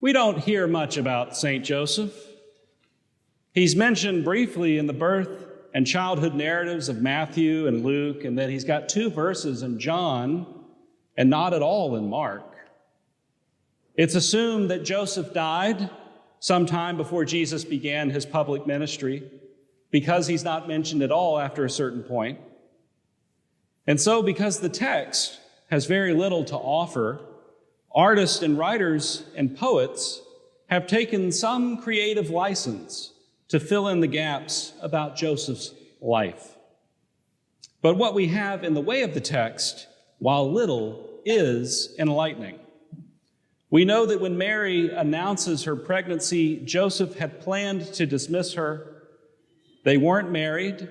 We don't hear much about St. Joseph. He's mentioned briefly in the birth and childhood narratives of Matthew and Luke, and then he's got 2 verses in John and not at all in Mark. It's assumed that Joseph died sometime before Jesus began his public ministry because he's not mentioned at all after a certain point. And so because the text has very little to offer, artists and writers and poets have taken some creative license to fill in the gaps about Joseph's life. But what we have in the way of the text, while little, is enlightening. We know that when Mary announces her pregnancy, Joseph had planned to dismiss her. They weren't married.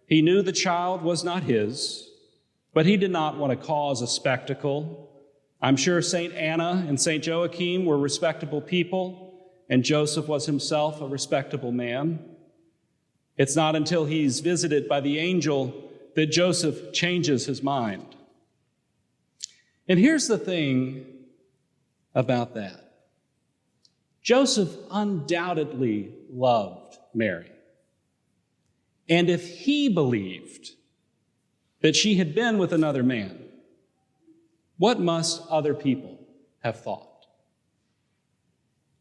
He knew the child was not his, but he did not want to cause a spectacle. I'm sure St. Anna and St. Joachim were respectable people, and Joseph was himself a respectable man. It's not until he's visited by the angel that Joseph changes his mind. And here's the thing about that. Joseph undoubtedly loved Mary. And if he believed that she had been with another man, what must other people have thought?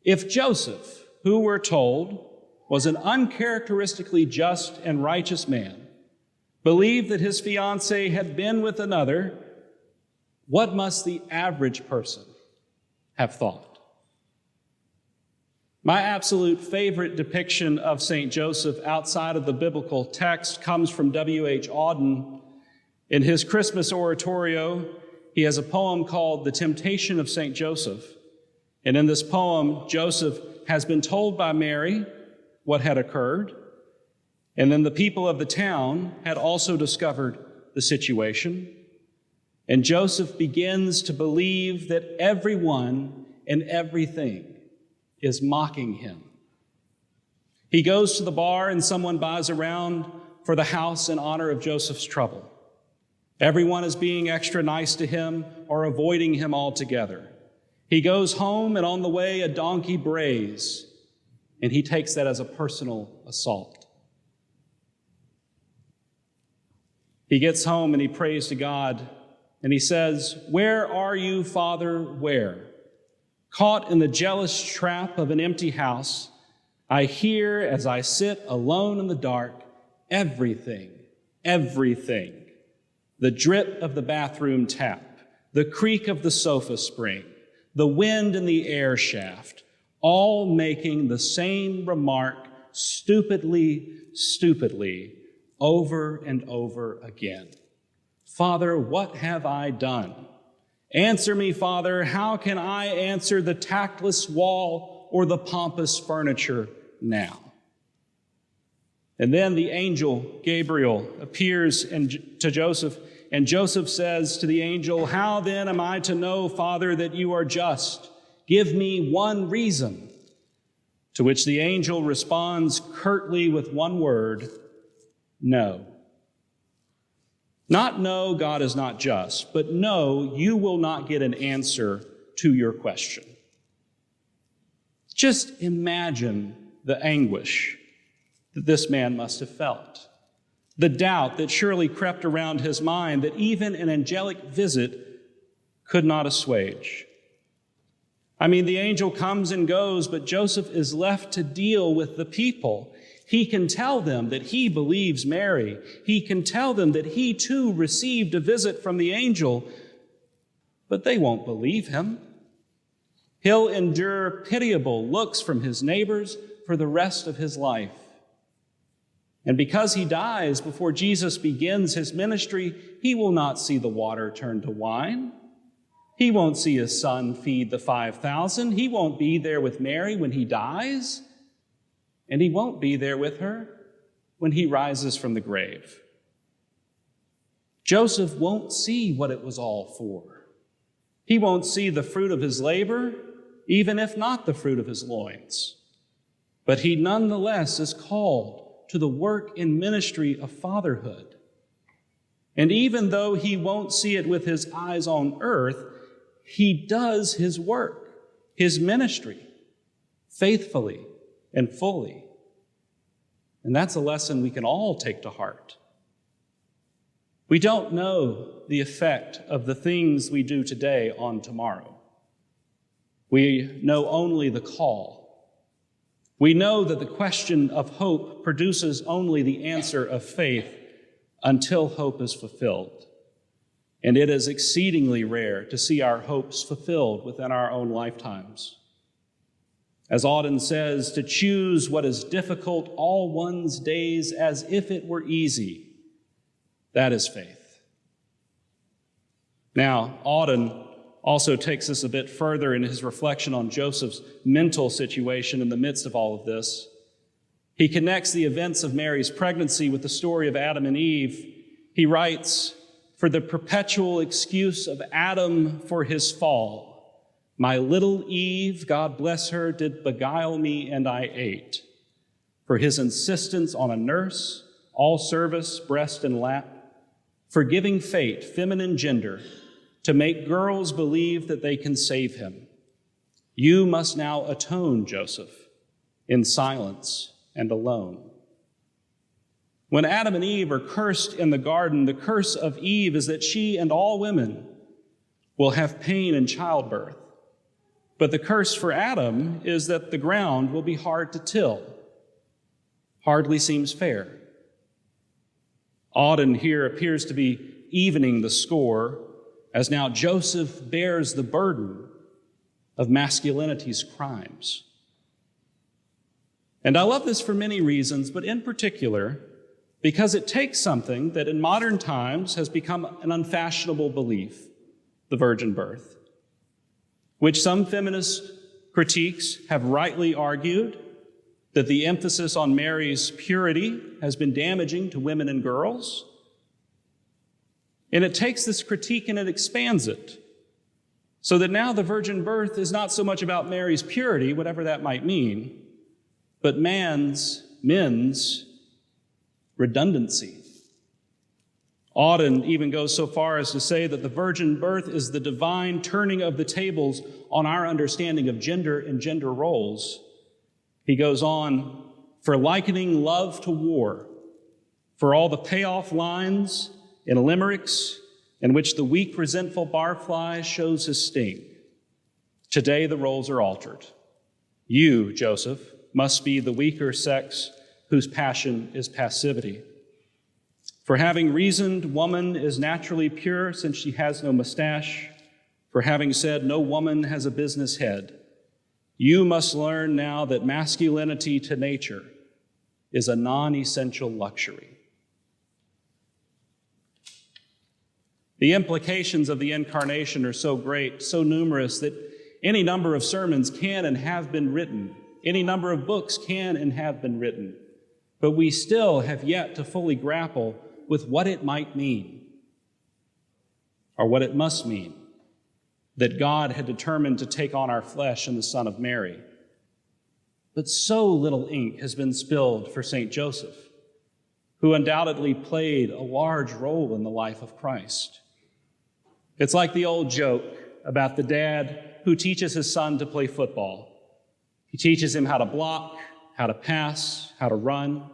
If Joseph, who we're told was an uncharacteristically just and righteous man, believed that his fiancée had been with another, what must the average person have thought? My absolute favorite depiction of St. Joseph outside of the biblical text comes from W.H. Auden. In his Christmas oratorio, he has a poem called The Temptation of St. Joseph. And in this poem, Joseph has been told by Mary what had occurred, and then the people of the town had also discovered the situation. And Joseph begins to believe that everyone and everything is mocking him. He goes to the bar and someone buys around for the house in honor of Joseph's trouble. Everyone is being extra nice to him or avoiding him altogether. He goes home and on the way a donkey brays, and he takes that as a personal assault. He gets home and he prays to God. And he says, "Where are you, Father, where? Caught in the jealous trap of an empty house, I hear as I sit alone in the dark, everything. The drip of the bathroom tap, the creak of the sofa spring, the wind in the air shaft, all making the same remark stupidly, over and over again. Father, what have I done? Answer me, Father, how can I answer the tactless wall or the pompous furniture now?" And then the angel Gabriel appears to Joseph, and Joseph says to the angel, "How then am I to know, Father, that you are just? Give me one reason." To which the angel responds curtly with one word, "No." Not no, God is not just, but no, you will not get an answer to your question. Just imagine the anguish that this man must have felt, the doubt that surely crept around his mind that even an angelic visit could not assuage. I mean, the angel comes and goes, but Joseph is left to deal with the people. He can tell them that he believes Mary. He can tell them that he too received a visit from the angel, but they won't believe him. He'll endure pitiable looks from his neighbors for the rest of his life. And because he dies before Jesus begins his ministry, he will not see the water turn to wine. He won't see his son feed the 5,000. He won't be there with Mary when he dies. And he won't be there with her when he rises from the grave. Joseph won't see what it was all for. He won't see the fruit of his labor, even if not the fruit of his loins. But he nonetheless is called to the work and ministry of fatherhood. And even though he won't see it with his eyes on earth, he does his work, his ministry, faithfully and fully. And that's a lesson we can all take to heart. We don't know the effect of the things we do today on tomorrow. We know only the call. We know that the question of hope produces only the answer of faith until hope is fulfilled. And it is exceedingly rare to see our hopes fulfilled within our own lifetimes. As Auden says, to choose what is difficult all one's days as if it were easy, that is faith. Now, Auden also takes us a bit further in his reflection on Joseph's mental situation in the midst of all of this. He connects the events of Mary's pregnancy with the story of Adam and Eve. He writes, "For the perpetual excuse of Adam for his fall, my little Eve, God bless her, did beguile me and I ate. For his insistence on a nurse, all service, breast and lap, forgiving fate, feminine gender, to make girls believe that they can save him. You must now atone, Joseph, in silence and alone." When Adam and Eve are cursed in the garden, the curse of Eve is that she and all women will have pain in childbirth. But the curse for Adam is that the ground will be hard to till. Hardly seems fair. Auden here appears to be evening the score, as now Joseph bears the burden of masculinity's crimes. And I love this for many reasons, but in particular, because it takes something that in modern times has become an unfashionable belief, the virgin birth, which some feminist critiques have rightly argued that the emphasis on Mary's purity has been damaging to women and girls. And it takes this critique and it expands it, so that now the virgin birth is not so much about Mary's purity, whatever that might mean, but men's redundancy. Auden even goes so far as to say that the virgin birth is the divine turning of the tables on our understanding of gender and gender roles. He goes on, "For likening love to war, for all the payoff lines in limericks in which the weak, resentful barfly shows his sting. Today the roles are altered. You, Joseph, must be the weaker sex whose passion is passivity. For having reasoned, woman is naturally pure since she has no mustache. For having said, no woman has a business head. You must learn now that masculinity to nature is a non-essential luxury." The implications of the incarnation are so great, so numerous, that any number of sermons can and have been written. Any number of books can and have been written. But we still have yet to fully grapple with what it might mean, or what it must mean, that God had determined to take on our flesh in the Son of Mary. But so little ink has been spilled for St. Joseph, who undoubtedly played a large role in the life of Christ. It's like the old joke about the dad who teaches his son to play football. He teaches him how to block, how to pass, how to run,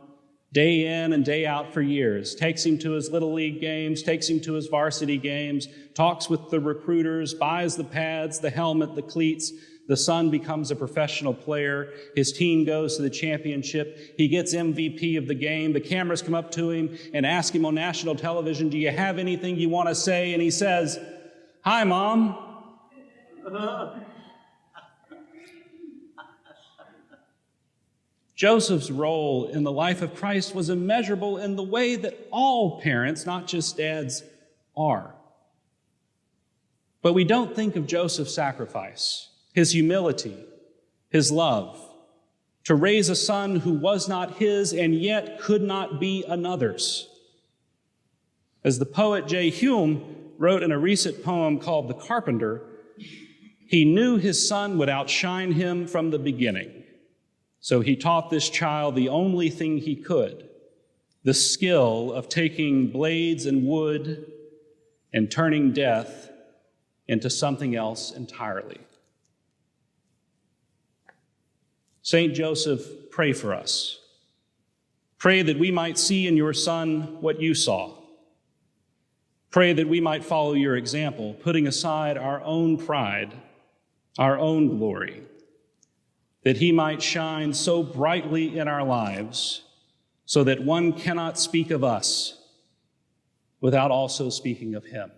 day in and day out for years, takes him to his little league games, takes him to his varsity games, talks with the recruiters, buys the pads, the helmet, the cleats. The son becomes a professional player. His team goes to the championship. He gets MVP of the game. The cameras come up to him and ask him on national television, "Do you have anything you want to say?" And he says, "Hi, Mom." Joseph's role in the life of Christ was immeasurable in the way that all parents, not just dads, are. But we don't think of Joseph's sacrifice, his humility, his love, to raise a son who was not his and yet could not be another's. As the poet J. Hume wrote in a recent poem called "The Carpenter," he knew his son would outshine him from the beginning. So he taught this child the only thing he could, the skill of taking blades and wood and turning death into something else entirely. Saint Joseph, pray for us. Pray that we might see in your Son what you saw. Pray that we might follow your example, putting aside our own pride, our own glory, that he might shine so brightly in our lives so that one cannot speak of us without also speaking of him.